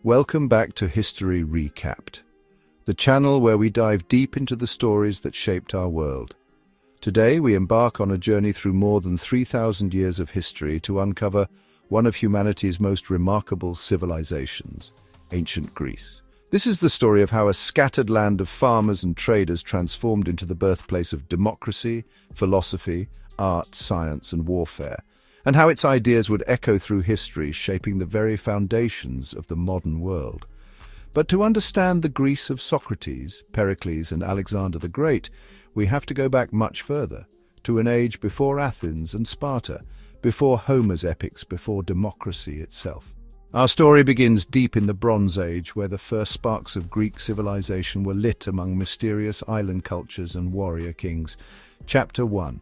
Welcome back to History Recapped, the channel where we dive deep into the stories that shaped our world. Today we embark on a journey through more than 3,000 years of history to uncover one of humanity's most remarkable civilizations, ancient Greece. This is the story of how a scattered land of farmers and traders transformed into the birthplace of democracy, philosophy, art, science, and warfare, and how its ideas would echo through history, shaping the very foundations of the modern world. But to understand the Greece of Socrates, Pericles, and Alexander the Great, we have to go back much further, to an age before Athens and Sparta, before Homer's epics, before democracy itself. Our story begins deep in the Bronze Age, where the first sparks of Greek civilization were lit among mysterious island cultures and warrior kings. Chapter 1.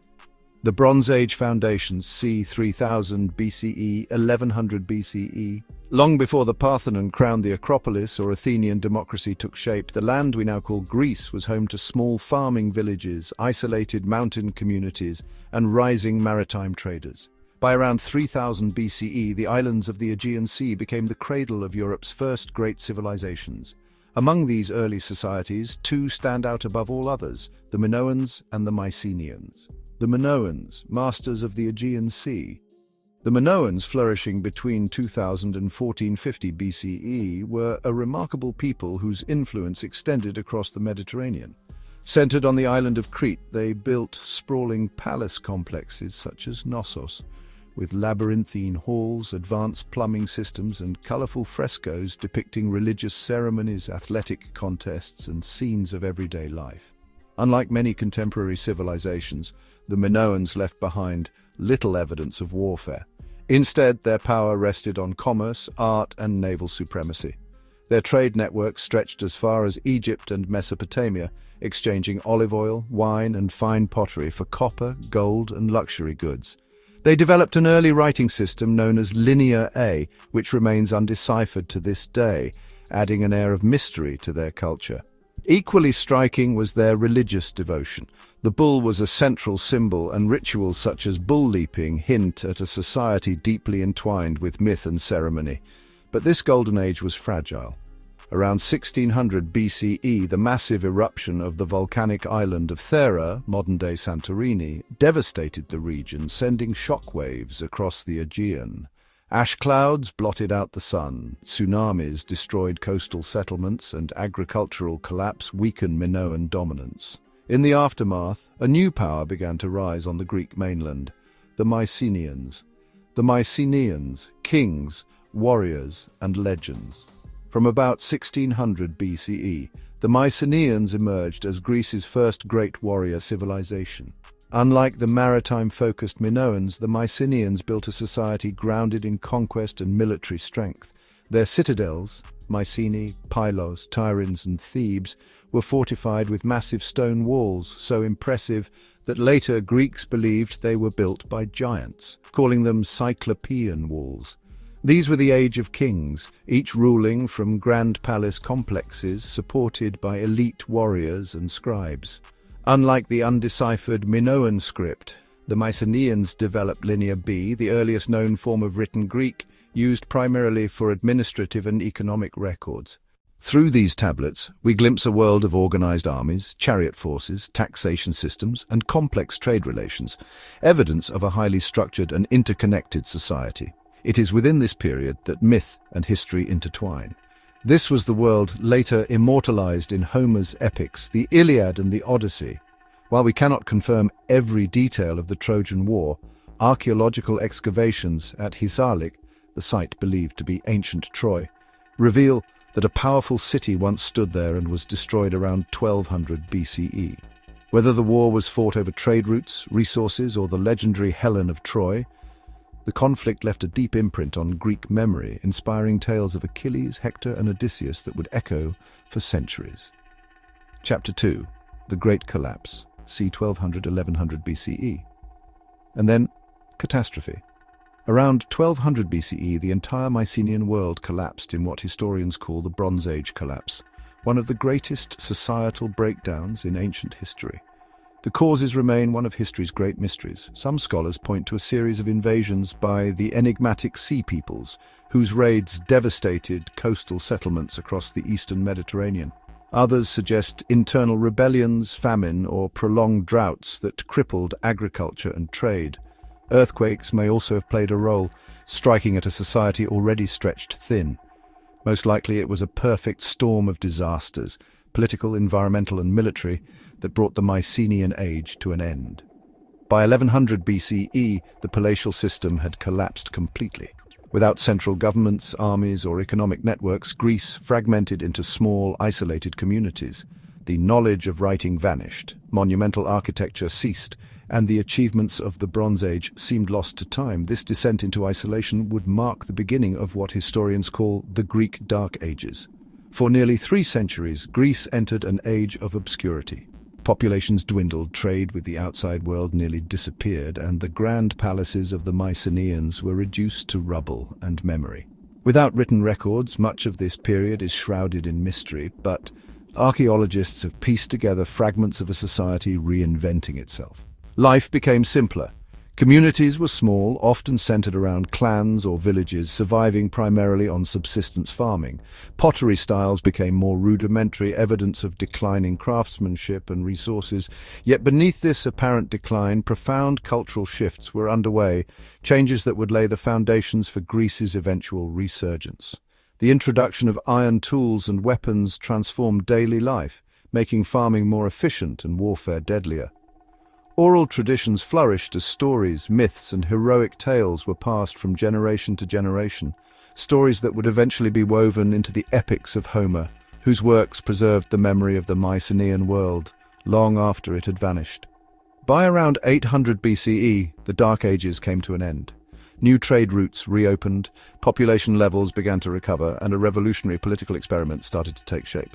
The Bronze Age foundations, c. 3000 BCE, 1100 BCE. Long before the Parthenon crowned the Acropolis or Athenian democracy took shape, the land we now call Greece was home to small farming villages, isolated mountain communities, and rising maritime traders. By around 3000 BCE, the islands of the Aegean Sea became the cradle of Europe's first great civilizations. Among these early societies, two stand out above all others: the Minoans and the Mycenaeans. The Minoans, masters of the Aegean Sea. The Minoans, flourishing between 2000 and 1450 BCE, were a remarkable people whose influence extended across the Mediterranean. Centered on the island of Crete, they built sprawling palace complexes such as Knossos, with labyrinthine halls, advanced plumbing systems, and colorful frescoes depicting religious ceremonies, athletic contests, and scenes of everyday life. Unlike many contemporary civilizations, the Minoans left behind little evidence of warfare. Instead, their power rested on commerce, art, and naval supremacy. Their trade network stretched as far as Egypt and Mesopotamia, exchanging olive oil, wine, and fine pottery for copper, gold, and luxury goods. They developed an early writing system known as Linear A, which remains undeciphered to this day, adding an air of mystery to their culture. Equally striking was their religious devotion. The bull was a central symbol, and rituals such as bull leaping hint at a society deeply entwined with myth and ceremony. But this golden age was fragile. Around 1600 BCE, the massive eruption of the volcanic island of Thera, modern-day Santorini, devastated the region, sending shockwaves across the Aegean. Ash clouds blotted out the sun, tsunamis destroyed coastal settlements, and agricultural collapse weakened Minoan dominance. In the aftermath, a new power began to rise on the Greek mainland: the Mycenaeans. The Mycenaeans, kings, warriors, and legends. From about 1600 BCE, the Mycenaeans emerged as Greece's first great warrior civilization. Unlike the maritime-focused Minoans, the Mycenaeans built a society grounded in conquest and military strength. Their citadels, Mycenae, Pylos, Tiryns, and Thebes, were fortified with massive stone walls, so impressive that later Greeks believed they were built by giants, calling them Cyclopean walls. These were the age of kings, each ruling from grand palace complexes supported by elite warriors and scribes. Unlike the undeciphered Minoan script, the Mycenaeans developed Linear B, the earliest known form of written Greek, used primarily for administrative and economic records. Through these tablets, we glimpse a world of organized armies, chariot forces, taxation systems, and complex trade relations, evidence of a highly structured and interconnected society. It is within this period that myth and history intertwine. This was the world later immortalized in Homer's epics, the Iliad and the Odyssey. While we cannot confirm every detail of the Trojan War, archaeological excavations at Hisarlik, the site believed to be ancient Troy, reveal that a powerful city once stood there and was destroyed around 1200 BCE. Whether the war was fought over trade routes, resources, or the legendary Helen of Troy, the conflict left a deep imprint on Greek memory, inspiring tales of Achilles, Hector, and Odysseus that would echo for centuries. Chapter 2. The Great Collapse, c. 1200–1100 BCE. And then, catastrophe. Around 1200 BCE, the entire Mycenaean world collapsed in what historians call the Bronze Age collapse, one of the greatest societal breakdowns in ancient history. The causes remain one of history's great mysteries. Some scholars point to a series of invasions by the enigmatic sea peoples, whose raids devastated coastal settlements across the eastern Mediterranean. Others suggest internal rebellions, famine, or prolonged droughts that crippled agriculture and trade. Earthquakes may also have played a role, striking at a society already stretched thin. Most likely it was a perfect storm of disasters, political, environmental, and military, that brought the Mycenaean age to an end. By 1100 BCE, the palatial system had collapsed completely. Without central governments, armies, or economic networks, Greece fragmented into small, isolated communities. The knowledge of writing vanished, monumental architecture ceased, and the achievements of the Bronze Age seemed lost to time. This descent into isolation would mark the beginning of what historians call the Greek Dark Ages. For nearly 3 centuries, Greece entered an age of obscurity. Populations dwindled, trade with the outside world nearly disappeared, and the grand palaces of the Mycenaeans were reduced to rubble and memory. Without written records, much of this period is shrouded in mystery, but archaeologists have pieced together fragments of a society reinventing itself. Life became simpler. Communities were small, often centered around clans or villages, surviving primarily on subsistence farming. Pottery styles became more rudimentary, evidence of declining craftsmanship and resources. Yet beneath this apparent decline, profound cultural shifts were underway, changes that would lay the foundations for Greece's eventual resurgence. The introduction of iron tools and weapons transformed daily life, making farming more efficient and warfare deadlier. Oral traditions flourished as stories, myths, and heroic tales were passed from generation to generation, stories that would eventually be woven into the epics of Homer, whose works preserved the memory of the Mycenaean world long after it had vanished. By around 800 BCE, the Dark Ages came to an end. New trade routes reopened, population levels began to recover, and a revolutionary political experiment started to take shape.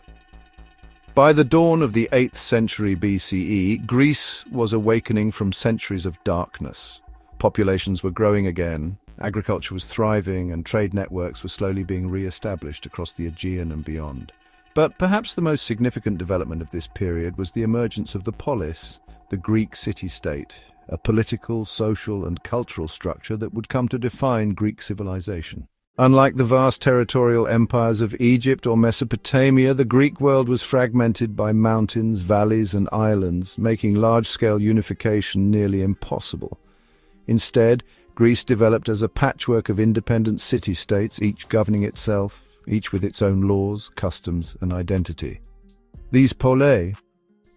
By the dawn of the 8th century BCE, Greece was awakening from centuries of darkness. Populations were growing again, agriculture was thriving, and trade networks were slowly being re-established across the Aegean and beyond. But perhaps the most significant development of this period was the emergence of the polis, the Greek city-state, a political, social, and cultural structure that would come to define Greek civilization. Unlike the vast territorial empires of Egypt or Mesopotamia, the Greek world was fragmented by mountains, valleys, and islands, making large-scale unification nearly impossible. Instead, Greece developed as a patchwork of independent city-states, each governing itself, each with its own laws, customs, and identity. These polei,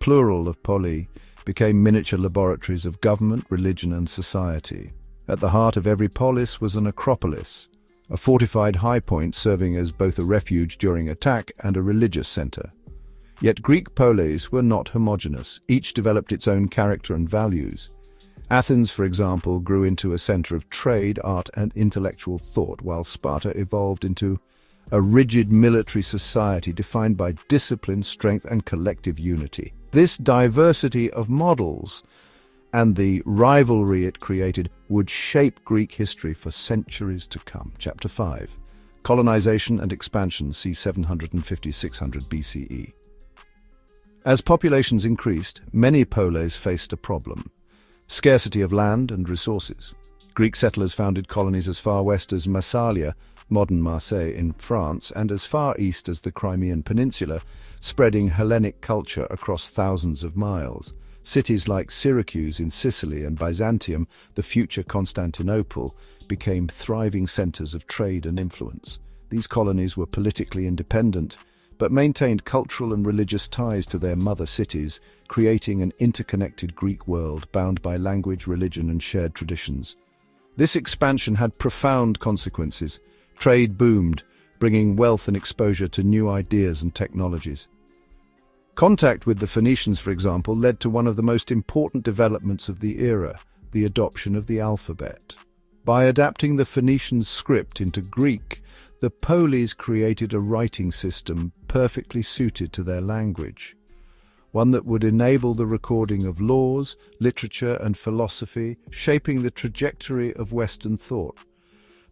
plural of poli, became miniature laboratories of government, religion, and society. At the heart of every polis was an acropolis, a fortified high point serving as both a refuge during attack and a religious center. Yet Greek polis were not homogeneous. Each developed its own character and values. Athens, for example, grew into a center of trade, art, and intellectual thought, while Sparta evolved into a rigid military society defined by discipline, strength, and collective unity. This diversity of models and the rivalry it created would shape Greek history for centuries to come. Chapter 5. Colonization and expansion, c. 750–600 BCE. As populations increased, many polis faced a problem: scarcity of land and resources. Greek settlers founded colonies as far west as Massalia, modern Marseille in France, and as far east as the Crimean Peninsula, spreading Hellenic culture across thousands of miles. Cities like Syracuse in Sicily and Byzantium, the future Constantinople, became thriving centers of trade and influence. These colonies were politically independent, but maintained cultural and religious ties to their mother cities, creating an interconnected Greek world bound by language, religion, and shared traditions. This expansion had profound consequences. Trade boomed, bringing wealth and exposure to new ideas and technologies. Contact with the Phoenicians, for example, led to one of the most important developments of the era, the adoption of the alphabet. By adapting the Phoenician script into Greek, the polis created a writing system perfectly suited to their language, one that would enable the recording of laws, literature, and philosophy, shaping the trajectory of Western thought.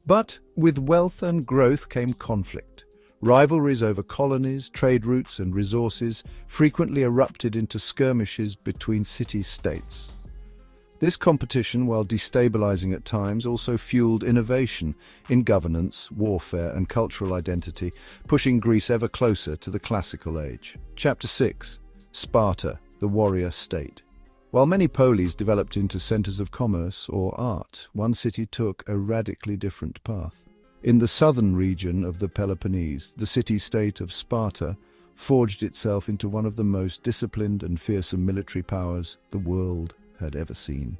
But with wealth and growth came conflict. Rivalries over colonies, trade routes, and resources frequently erupted into skirmishes between city-states. This competition, while destabilizing at times, also fueled innovation in governance, warfare, and cultural identity, pushing Greece ever closer to the classical age. Chapter 6. Sparta, the warrior state. While many polis developed into centers of commerce or art, one city took a radically different path. In the southern region of the Peloponnese, the city-state of Sparta forged itself into one of the most disciplined and fearsome military powers the world had ever seen.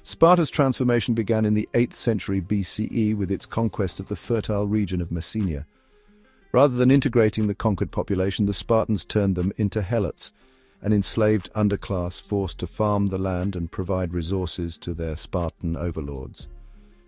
Sparta's transformation began in the 8th century BCE with its conquest of the fertile region of Messenia. Rather than integrating the conquered population, the Spartans turned them into helots, an enslaved underclass forced to farm the land and provide resources to their Spartan overlords.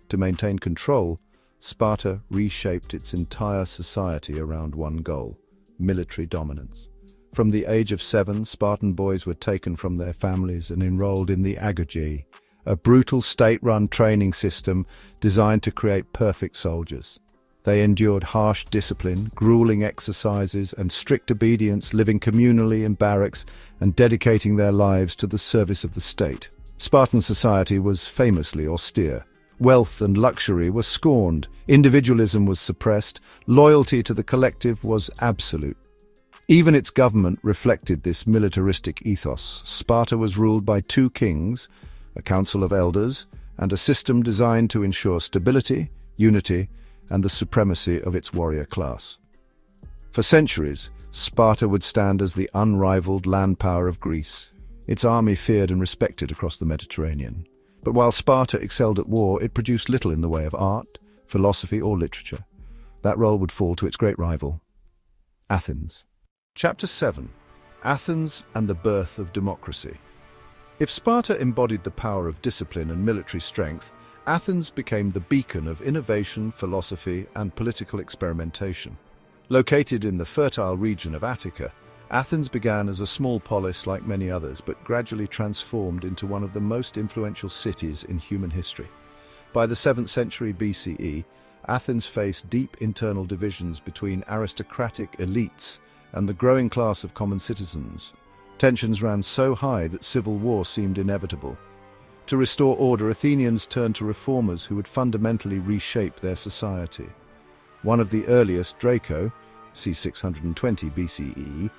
To maintain control, Sparta reshaped its entire society around one goal: military dominance. From the age of 7, Spartan boys were taken from their families and enrolled in the agoge, a brutal state-run training system designed to create perfect soldiers. They endured harsh discipline, grueling exercises, and strict obedience, living communally in barracks and dedicating their lives to the service of the state. Spartan society was famously austere. Wealth and luxury were scorned, individualism was suppressed, loyalty to the collective was absolute. Even its government reflected this militaristic ethos. Sparta was ruled by 2 kings, a council of elders, and a system designed to ensure stability, unity, and the supremacy of its warrior class. For centuries, Sparta would stand as the unrivaled land power of Greece. Its army feared and respected across the Mediterranean. But while Sparta excelled at war, it produced little in the way of art, philosophy, or literature. That role would fall to its great rival, Athens. Chapter 7. Athens and the birth of democracy. If Sparta embodied the power of discipline and military strength, Athens became the beacon of innovation, philosophy, and political experimentation. Located in the fertile region of Attica, Athens began as a small polis like many others, but gradually transformed into one of the most influential cities in human history. By the 7th century BCE, Athens faced deep internal divisions between aristocratic elites and the growing class of common citizens. Tensions ran so high that civil war seemed inevitable. To restore order, Athenians turned to reformers who would fundamentally reshape their society. One of the earliest, Draco, c. 620 BCE,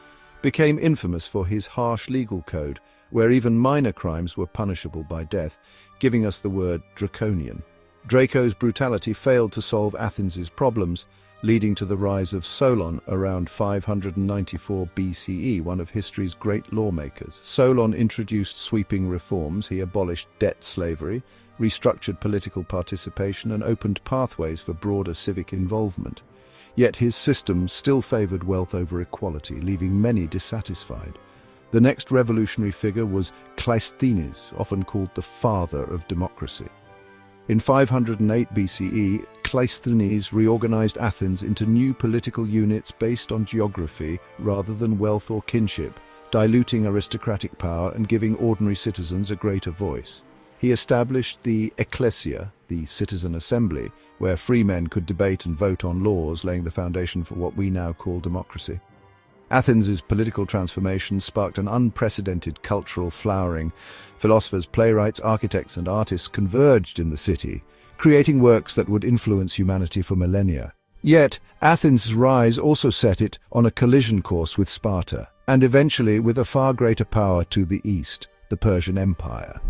became infamous for his harsh legal code, where even minor crimes were punishable by death, giving us the word draconian. Draco's brutality failed to solve Athens's problems, leading to the rise of Solon around 594 BCE, one of history's great lawmakers. Solon introduced sweeping reforms. He abolished debt slavery, restructured political participation, and opened pathways for broader civic involvement. Yet his system still favored wealth over equality, leaving many dissatisfied. The next revolutionary figure was Cleisthenes, often called the father of democracy. In 508 BCE, Cleisthenes reorganized Athens into new political units based on geography rather than wealth or kinship, diluting aristocratic power and giving ordinary citizens a greater voice. He established the ecclesia, the citizen assembly, where free men could debate and vote on laws, laying the foundation for what we now call democracy. Athens's political transformation sparked an unprecedented cultural flowering. Philosophers, playwrights, architects, and artists converged in the city, creating works that would influence humanity for millennia. Yet, Athens' rise also set it on a collision course with Sparta, and eventually with a far greater power to the east, the Persian Empire.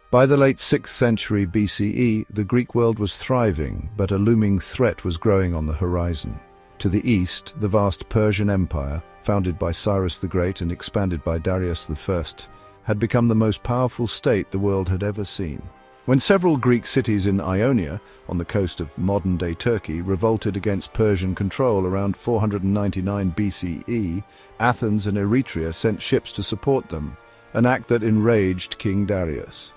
By the late 6th century BCE, the Greek world was thriving, but a looming threat was growing on the horizon. To the east, the vast Persian Empire, founded by Cyrus the Great and expanded by Darius I, had become the most powerful state the world had ever seen. When several Greek cities in Ionia, on the coast of modern-day Turkey, revolted against Persian control around 499 BCE, Athens and Eretria sent ships to support them, an act that enraged King Darius.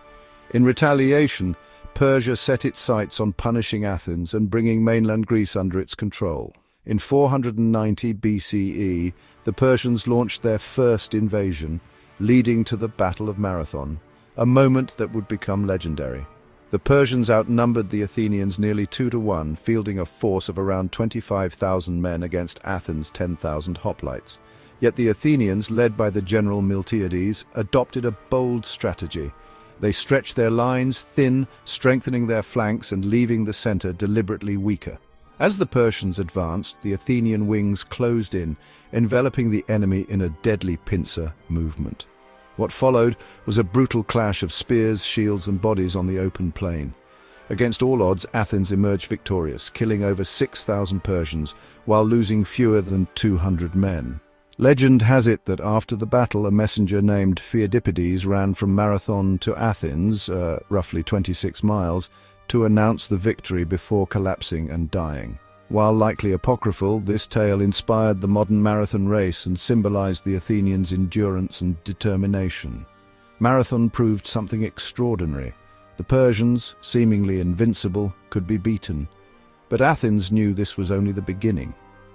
In retaliation, Persia set its sights on punishing Athens and bringing mainland Greece under its control. In 490 BCE, the Persians launched their first invasion, leading to the Battle of Marathon, a moment that would become legendary. The Persians outnumbered the Athenians nearly 2-1, fielding a force of around 25,000 men against Athens' 10,000 hoplites. Yet the Athenians, led by the general Miltiades, adopted a bold strategy. They stretched their lines thin, strengthening their flanks and leaving the center deliberately weaker. As the Persians advanced, the Athenian wings closed in, enveloping the enemy in a deadly pincer movement. What followed was a brutal clash of spears, shields, and bodies on the open plain. Against all odds, Athens emerged victorious, killing over 6,000 Persians, while losing fewer than 200 men. Legend has it that after the battle, a messenger named Pheidippides ran from Marathon to Athens, roughly 26 miles, to announce the victory before collapsing and dying. While likely apocryphal, this tale inspired the modern marathon race and symbolized the Athenians' endurance and determination. Marathon proved something extraordinary. The Persians, seemingly invincible, could be beaten. But Athens knew this was only the beginning.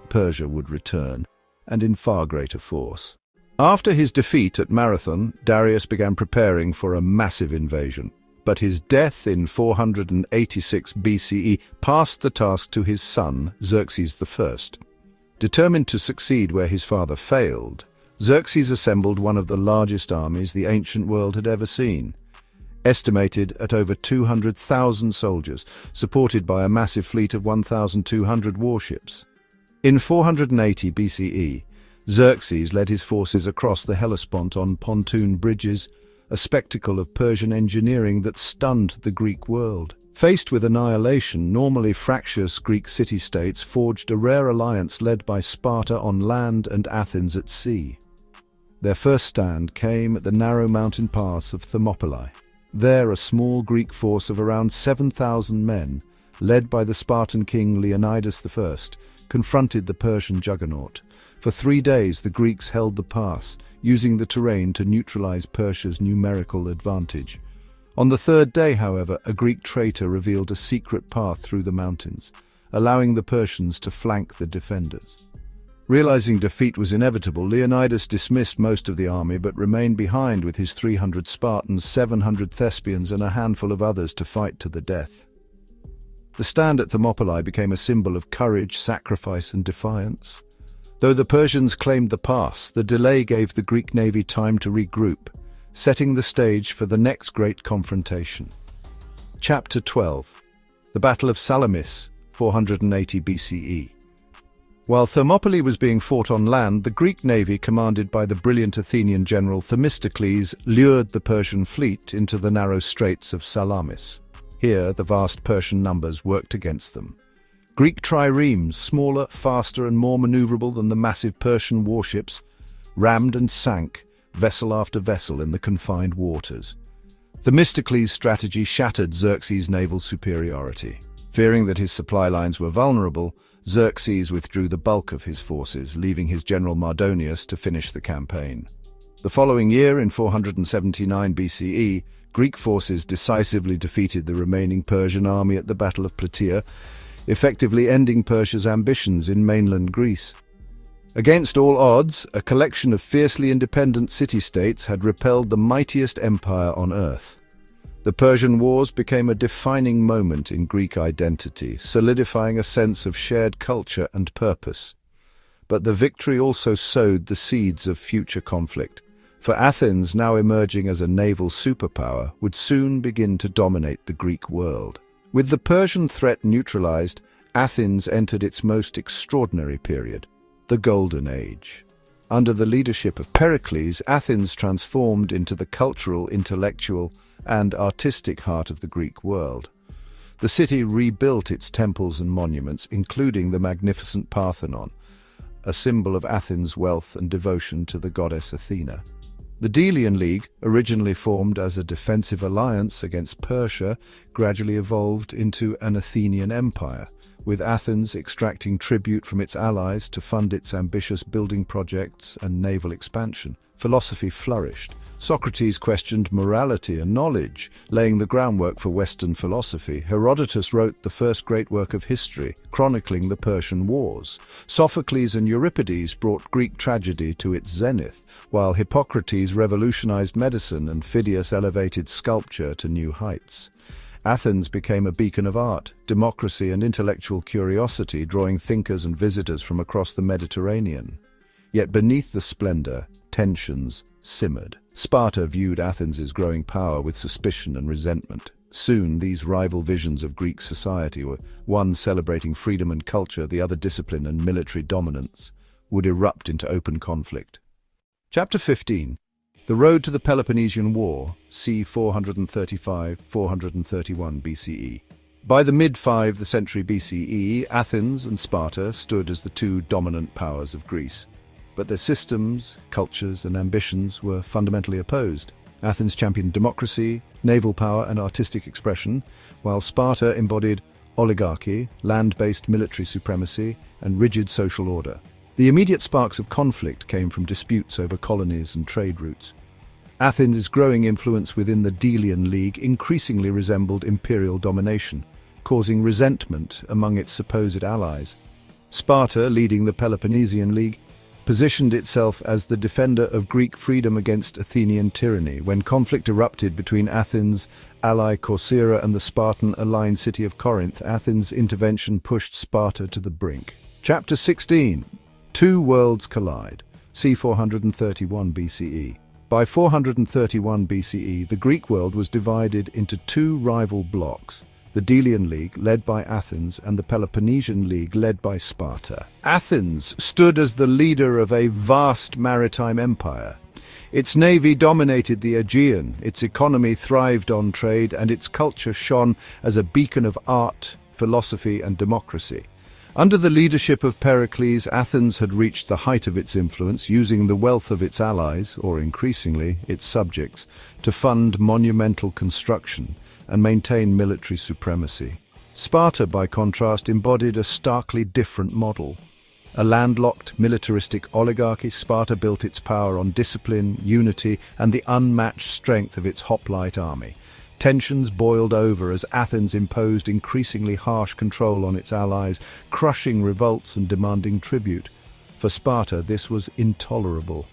Persia would return, and in far greater force. After his defeat at Marathon, Darius began preparing for a massive invasion. But his death in 486 BCE passed the task to his son, Xerxes I. Determined to succeed where his father failed, Xerxes assembled one of the largest armies the ancient world had ever seen. Estimated at over 200,000 soldiers, supported by a massive fleet of 1,200 warships. In 480 BCE, Xerxes led his forces across the Hellespont on pontoon bridges, a spectacle of Persian engineering that stunned the Greek world. Faced with annihilation, normally fractious Greek city-states forged a rare alliance led by Sparta on land and Athens at sea. Their first stand came at the narrow mountain pass of Thermopylae. There, a small Greek force of around 7,000 men, led by the Spartan king Leonidas I, confronted the Persian juggernaut. For 3 days, the Greeks held the pass, using the terrain to neutralize Persia's numerical advantage. On the 3rd day, however, a Greek traitor revealed a secret path through the mountains, allowing the Persians to flank the defenders. Realizing defeat was inevitable, Leonidas dismissed most of the army but remained behind with his 300 Spartans, 700 Thespians, and a handful of others to fight to the death. The stand at Thermopylae became a symbol of courage, sacrifice, and defiance. Though the Persians claimed the pass, the delay gave the Greek navy time to regroup, setting the stage for the next great confrontation. Chapter 12. The Battle of Salamis, 480 BCE. While Thermopylae was being fought on land, the Greek navy, commanded by the brilliant Athenian general Themistocles, lured the Persian fleet into the narrow straits of Salamis. Here, the vast Persian numbers worked against them. Greek triremes, smaller, faster, and more maneuverable than the massive Persian warships, rammed and sank, vessel after vessel, in the confined waters. Themistocles' strategy shattered Xerxes' naval superiority. Fearing that his supply lines were vulnerable, Xerxes withdrew the bulk of his forces, leaving his general Mardonius to finish the campaign. The following year, in 479 BCE, Greek forces decisively defeated the remaining Persian army at the Battle of Plataea, effectively ending Persia's ambitions in mainland Greece. Against all odds, a collection of fiercely independent city-states had repelled the mightiest empire on earth. The Persian Wars became a defining moment in Greek identity, solidifying a sense of shared culture and purpose. But the victory also sowed the seeds of future conflict, for Athens, now emerging as a naval superpower, would soon begin to dominate the Greek world. With the Persian threat neutralized, Athens entered its most extraordinary period, the Golden Age. Under the leadership of Pericles, Athens transformed into the cultural, intellectual, and artistic heart of the Greek world. The city rebuilt its temples and monuments, including the magnificent Parthenon, a symbol of Athens' wealth and devotion to the goddess Athena. The Delian League, originally formed as a defensive alliance against Persia, gradually evolved into an Athenian empire, with Athens extracting tribute from its allies to fund its ambitious building projects and naval expansion. Philosophy flourished. Socrates questioned morality and knowledge, laying the groundwork for Western philosophy. Herodotus wrote the first great work of history, chronicling the Persian Wars. Sophocles and Euripides brought Greek tragedy to its zenith, while Hippocrates revolutionized medicine and Phidias elevated sculpture to new heights. Athens became a beacon of art, democracy, and intellectual curiosity, drawing thinkers and visitors from across the Mediterranean. Yet beneath the splendor, tensions simmered. Sparta viewed Athens' growing power with suspicion and resentment. Soon, these rival visions of Greek society, were one celebrating freedom and culture, the other discipline and military dominance, would erupt into open conflict. Chapter 15. The Road to the Peloponnesian War, c. 435–431 BCE. By the mid-5th century BCE, Athens and Sparta stood as the two dominant powers of Greece. But their systems, cultures, and ambitions were fundamentally opposed. Athens championed democracy, naval power, and artistic expression, while Sparta embodied oligarchy, land-based military supremacy, and rigid social order. The immediate sparks of conflict came from disputes over colonies and trade routes. Athens' growing influence within the Delian League increasingly resembled imperial domination, causing resentment among its supposed allies. Sparta, leading the Peloponnesian League, positioned itself as the defender of Greek freedom against Athenian tyranny. When conflict erupted between Athens' ally Corcyra and the Spartan-aligned city of Corinth, Athens' intervention pushed Sparta to the brink. Chapter 16. Two worlds collide, c. 431 BCE. By 431 BCE, the Greek world was divided into two rival blocs, the Delian League, led by Athens, and the Peloponnesian League, led by Sparta. Athens stood as the leader of a vast maritime empire. Its navy dominated the Aegean, its economy thrived on trade, and its culture shone as a beacon of art, philosophy, and democracy. Under the leadership of Pericles, Athens had reached the height of its influence, using the wealth of its allies, or increasingly its subjects, to fund monumental construction and maintain military supremacy. Sparta, by contrast, embodied a starkly different model. A landlocked, militaristic oligarchy, Sparta built its power on discipline, unity, and the unmatched strength of its hoplite army. Tensions boiled over as Athens imposed increasingly harsh control on its allies, crushing revolts and demanding tribute. For Sparta, this was intolerable.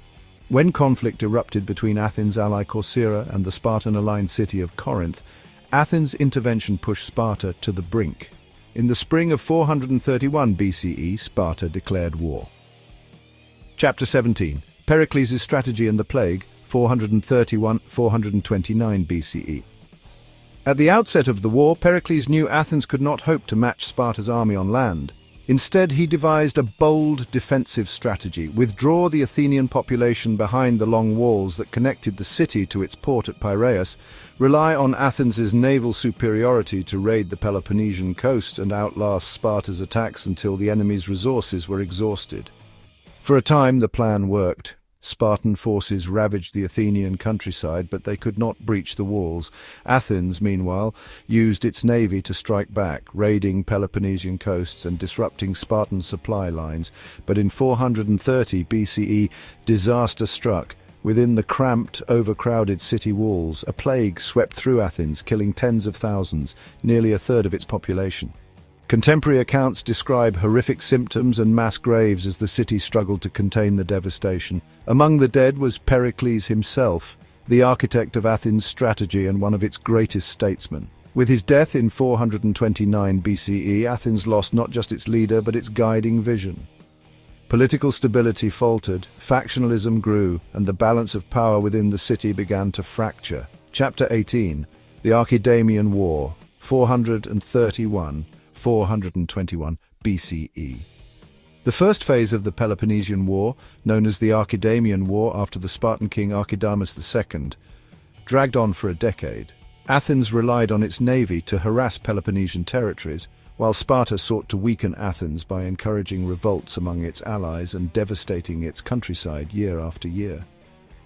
When conflict erupted between Athens' ally Corcyra and the Spartan-aligned city of Corinth, Athens' intervention pushed Sparta to the brink. In the spring of 431 BCE, Sparta declared war. Chapter 17. Pericles' Strategy and the Plague, 431–429 BCE. At the outset of the war, Pericles knew Athens could not hope to match Sparta's army on land. Instead, he devised a bold defensive strategy: withdraw the Athenian population behind the long walls that connected the city to its port at Piraeus, rely on Athens' naval superiority to raid the Peloponnesian coast, and outlast Sparta's attacks until the enemy's resources were exhausted. For a time, the plan worked. Spartan forces ravaged the Athenian countryside, but they could not breach the walls. Athens, meanwhile, used its navy to strike back, raiding Peloponnesian coasts and disrupting Spartan supply lines. But in 430 BCE, disaster struck. Within the cramped, overcrowded city walls, a plague swept through Athens, killing tens of thousands, nearly a third of its population. Contemporary accounts describe horrific symptoms and mass graves as the city struggled to contain the devastation. Among the dead was Pericles himself, the architect of Athens' strategy and one of its greatest statesmen. With his death in 429 BCE, Athens lost not just its leader but its guiding vision. Political stability faltered, factionalism grew, and the balance of power within the city began to fracture. Chapter 18. The Archidamian War, 431–421 BCE. The first phase of the Peloponnesian War, known as the Archidamian War after the Spartan king Archidamus II, dragged on for a decade. Athens relied on its navy to harass Peloponnesian territories, while Sparta sought to weaken Athens by encouraging revolts among its allies and devastating its countryside year after year.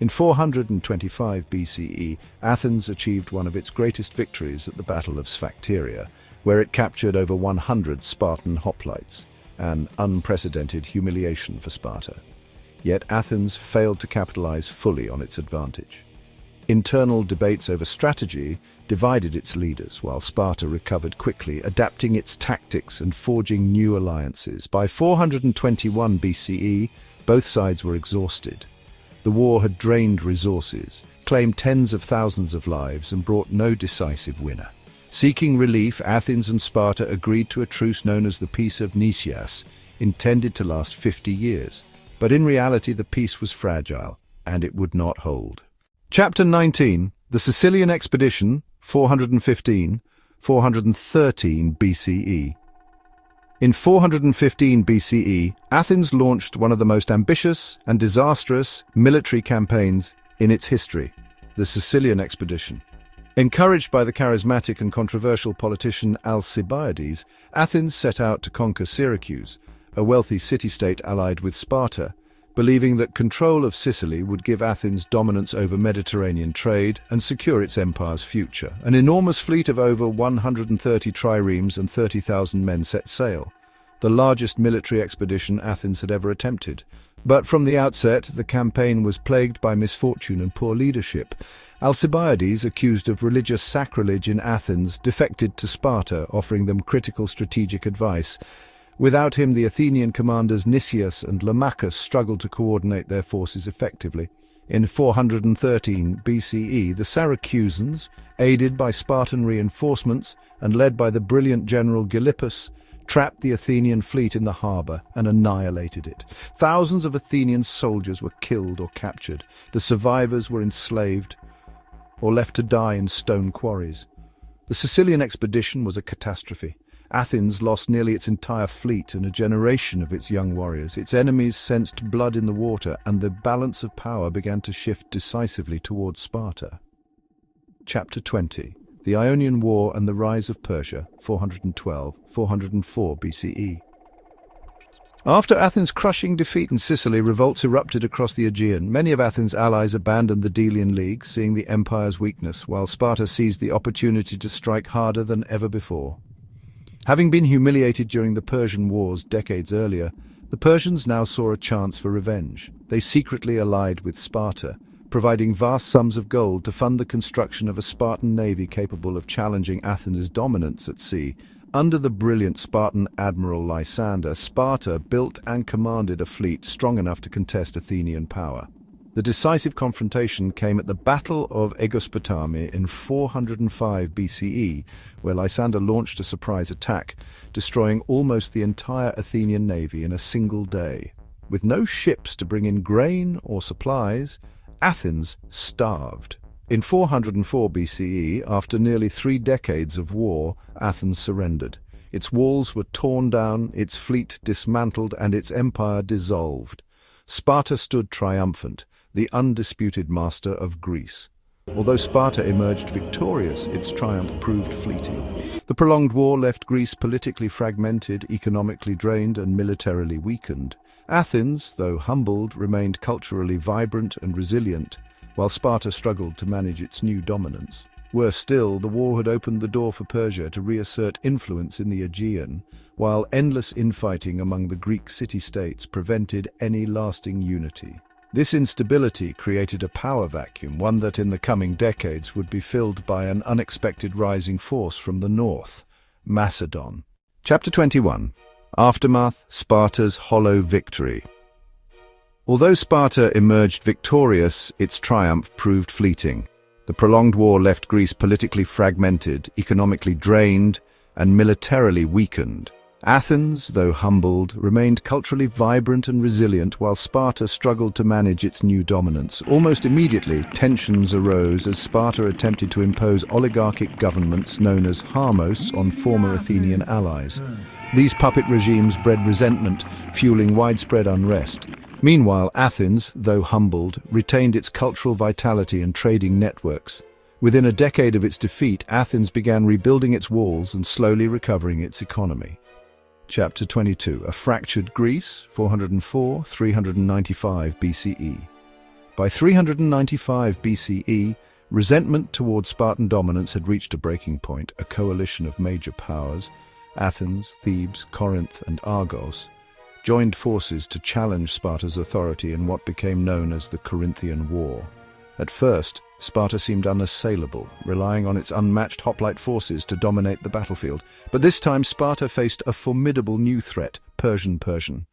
In 425 BCE, Athens achieved one of its greatest victories at the Battle of Sphacteria, where it captured over 100 Spartan hoplites, an unprecedented humiliation for Sparta. Yet Athens failed to capitalize fully on its advantage. Internal debates over strategy divided its leaders, while Sparta recovered quickly, adapting its tactics and forging new alliances. By 421 BCE, both sides were exhausted. The war had drained resources, claimed tens of thousands of lives, and brought no decisive winner. Seeking relief, Athens and Sparta agreed to a truce known as the Peace of Nicias, intended to last 50 years. But in reality, the peace was fragile, and it would not hold. Chapter 19. The Sicilian Expedition, 413 BCE. In 415 BCE, Athens launched one of the most ambitious and disastrous military campaigns in its history, the Sicilian Expedition. Encouraged by the charismatic and controversial politician Alcibiades, Athens set out to conquer Syracuse, a wealthy city-state allied with Sparta, believing that control of Sicily would give Athens dominance over Mediterranean trade and secure its empire's future. An enormous fleet of over 130 triremes and 30,000 men set sail, the largest military expedition Athens had ever attempted. But from the outset, the campaign was plagued by misfortune and poor leadership. Alcibiades, accused of religious sacrilege in Athens, defected to Sparta, offering them critical strategic advice. Without him, the Athenian commanders Nicias and Lamachus struggled to coordinate their forces effectively. In 413 BCE, the Syracusans, aided by Spartan reinforcements and led by the brilliant general Gylippus, trapped the Athenian fleet in the harbour and annihilated it. Thousands of Athenian soldiers were killed or captured. The survivors were enslaved or left to die in stone quarries. The Sicilian expedition was a catastrophe. Athens lost nearly its entire fleet and a generation of its young warriors. Its enemies sensed blood in the water, and the balance of power began to shift decisively towards Sparta. Chapter 20. The Ionian War and the Rise of Persia, 412–404 BCE. After Athens' crushing defeat in Sicily, revolts erupted across the Aegean. Many of Athens' allies abandoned the Delian League, seeing the empire's weakness, while Sparta seized the opportunity to strike harder than ever before. Having been humiliated during the Persian Wars decades earlier, the Persians now saw a chance for revenge. They secretly allied with Sparta, providing vast sums of gold to fund the construction of a Spartan navy capable of challenging Athens' dominance at sea. Under the brilliant Spartan admiral Lysander, Sparta built and commanded a fleet strong enough to contest Athenian power. The decisive confrontation came at the Battle of Aegospotami in 405 BCE, where Lysander launched a surprise attack, destroying almost the entire Athenian navy in a single day. With no ships to bring in grain or supplies, Athens starved. In 404 BCE, after nearly 3 decades of war, Athens surrendered. Its walls were torn down, its fleet dismantled, and its empire dissolved. Sparta stood triumphant, the undisputed master of Greece. Although Sparta emerged victorious, its triumph proved fleeting. The prolonged war left Greece politically fragmented, economically drained, and militarily weakened. Athens, though humbled, remained culturally vibrant and resilient, while Sparta struggled to manage its new dominance. Worse still, the war had opened the door for Persia to reassert influence in the Aegean, while endless infighting among the Greek city-states prevented any lasting unity. This instability created a power vacuum, one that in the coming decades would be filled by an unexpected rising force from the north, Macedon. Chapter 21. Aftermath, Sparta's hollow victory. Although Sparta emerged victorious, its triumph proved fleeting. The prolonged war left Greece politically fragmented, economically drained, and militarily weakened. Athens, though humbled, remained culturally vibrant and resilient, while Sparta struggled to manage its new dominance. Almost immediately, tensions arose as Sparta attempted to impose oligarchic governments known as Harmos on former Athenian allies. These puppet regimes bred resentment, fueling widespread unrest. Meanwhile, Athens, though humbled, retained its cultural vitality and trading networks. Within a decade of its defeat, Athens began rebuilding its walls and slowly recovering its economy. Chapter 22. A fractured Greece, 404–395 BCE. By 395 BCE, resentment towards Spartan dominance had reached a breaking point. A coalition of major powers, Athens, Thebes, Corinth, and Argos, joined forces to challenge Sparta's authority in what became known as the Corinthian War. At first, Sparta seemed unassailable, relying on its unmatched hoplite forces to dominate the battlefield. But this time Sparta faced a formidable new threat, Persian.